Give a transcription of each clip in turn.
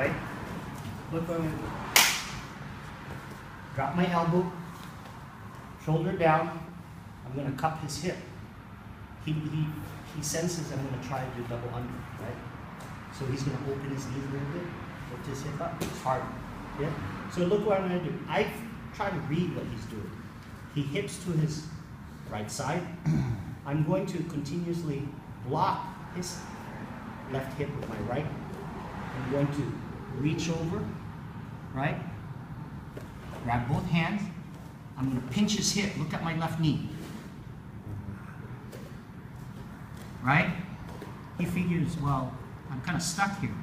right? Look what I'm going to do. Drop my elbow, shoulder down. I'm going to cup his hip. He senses I'm going to try to do double under, right? So he's going to open his knees a little bit, lift his hip up. It's hard. Yeah? So look what I'm going to do. I try to read what he's doing. He hips to his right side. I'm going to continuously block his left hip with my right. I'm going to reach over, right? Grab both hands. I'm going to pinch his hip. Look at my left knee. Right? He figures, well, I'm kind of stuck here.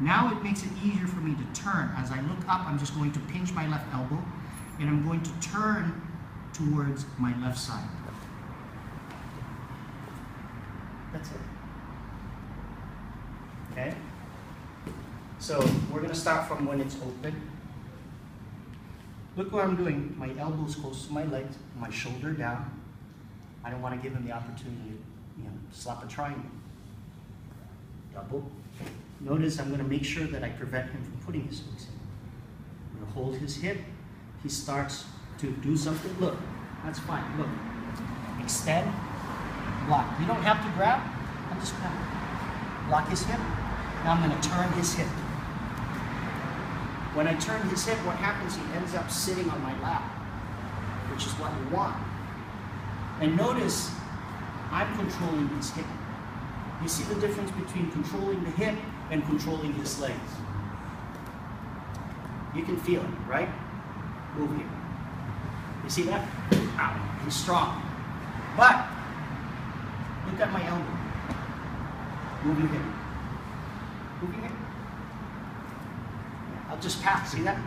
Now it makes it easier for me to turn. As I look up, I'm just going to pinch my left elbow, and I'm going to turn towards my left side. That's it. Okay? So we're going to start from when it's open. Look what I'm doing. My elbow's close to my legs, my shoulder down. I don't want to give him the opportunity to, slap a triangle. Double. Notice I'm going to make sure that I prevent him from putting his hooks in. I'm going to hold his hip. He starts to do something. Look, that's fine. Look. Extend, block. You don't have to grab. I'm just going to block his hip. Now I'm going to turn his hip. When I turn his hip, what happens? He ends up sitting on my lap, which is what we want. And notice, I'm controlling his hip. You see the difference between controlling the hip and controlling his legs. You can feel it, right? Move here. You see that? Ow, he's strong. But, look at my elbow. Move your hip. Move your hip. I'll just pass, see that?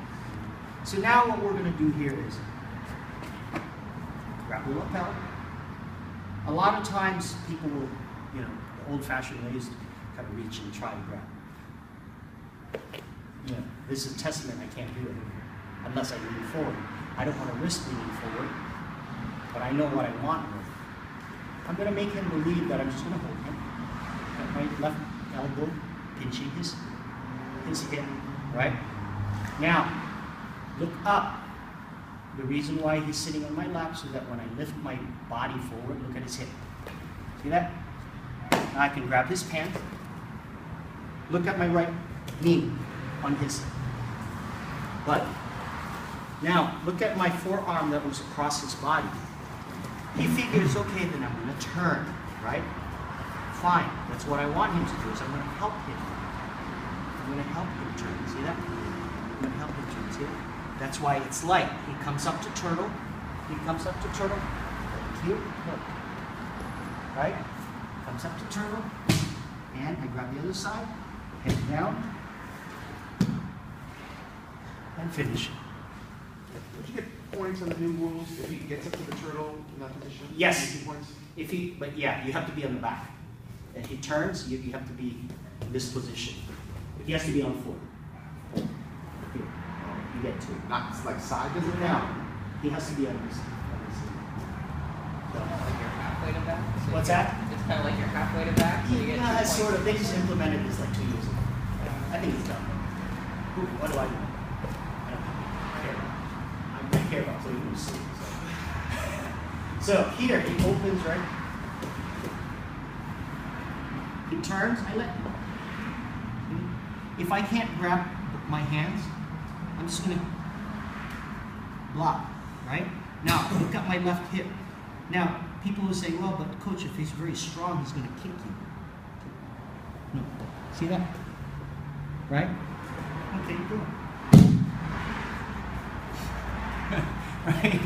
So now what we're going to do here is grab the lapel. A lot of times people will, the old-fashioned ways to kind of reach and try to grab. This is a testament I can't do it unless I lean forward. I don't want to risk leaning forward, but I know what I want with it. I'm going to make him believe that I'm just going to hold him. At my left elbow, pinching his hip, right? Now, look up. The reason why he's sitting on my lap so that when I lift my body forward, look at his hip. See that? Now I can grab his pants. Look at my right knee on his butt. Now, look at my forearm that was across his body. He figures, okay, then I'm going to turn, right? Fine. That's what I want him to do, is I'm going to help him. I'm going to help him turn. See that? I'm going to help him turn. See that? That's why it's light. He comes up to turtle. He comes up to turtle. Cute. Look. Right? Comes up to turtle. And I grab the other side. Head down. And finish it. Would you get points on the new rules if he gets up to the turtle in that position? Yes. Points? But yeah, you have to be on the back. If he turns, you have to be in this position. He has to be on the floor. Here. You get two. Not like side, does it? No. He has to be on this. Like you're halfway to back? So What's that? It's kind of like you're halfway to back, so you get 2 Yeah, points. sort of. They just implemented this like 2 years ago. I think it's done. What do I do? I don't care about playing loose. So here, he opens, right? He turns, I let him. If I can't grab my hands, I'm just going to block, right? Now, look at my left hip. Now, people will say, well, but coach, if he's very strong, he's going to kick you. No. See that? Right? Okay, good. Right?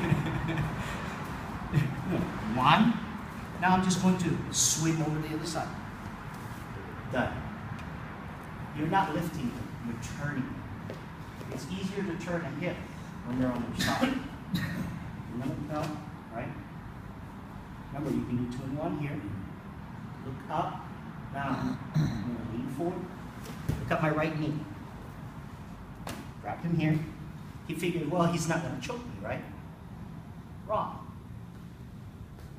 One. Now I'm just going to swing over the other side. Done. You're not lifting them, you're turning them. It's easier to turn a hip when they're on their side. No, right? Remember, you can do 2 in 1 here. Look up, down. I'm going to lean forward. Look at my right knee. Grab him here. He figured, well, he's not going to choke me, right? Wrong.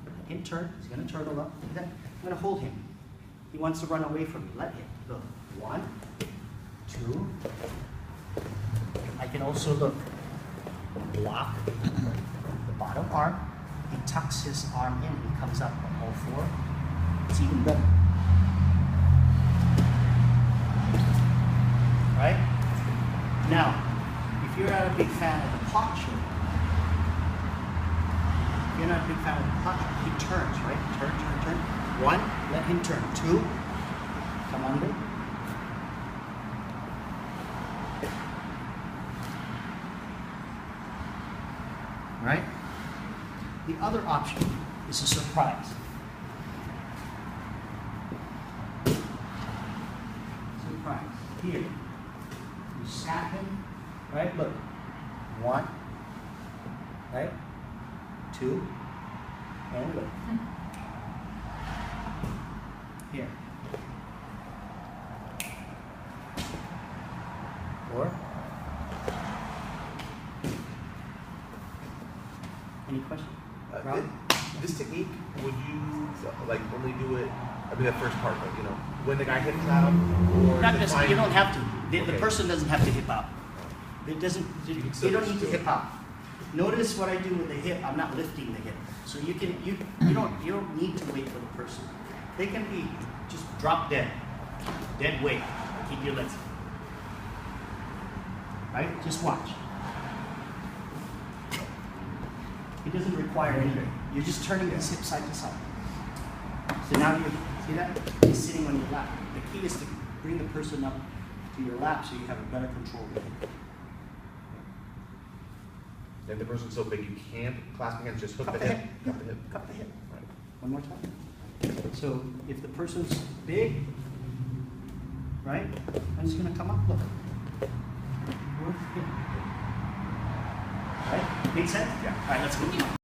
Let him turn. He's going to turtle up. I'm going to hold him. He wants to run away from me. Let him. Look. 1, 2, 2. I can also look, block the bottom arm. He tucks his arm in, he comes up on all 4. It's even better. Right? Now, if you're not a big fan of the posture, you're not a big fan of the posture, he turns, right? Turn. 1, let him turn. 2, come under. Right? The other option is a surprise. Surprise. Here. You snap him, right? Look. 1, right? 2, and look. Here. 4. Any questions? Rob? This technique, would you like only do it? I mean, that first part, but when the guy hits out, or Not the necessarily. You final- don't have to. The Okay. person doesn't have to hip out. It doesn't. still You don't just need to do it. hip out. Notice what I do with the hip. I'm not lifting the hip, so you don't need to wait for the person. They can be just drop dead weight. Keep your legs. Right? Just watch. It doesn't require anything. You're just turning his hip side to side. So now you see that? He's sitting on your lap. The key is to bring the person up to your lap so you have a better control with it. And the person's so big you can't clasp your hands, just hook Cup the the hip. hip. Cup the hip. Cup the hip. Right. One more time. So if the person's big, right? I'm just gonna come up, look. Right? Make sense? Yeah. All right, let's go.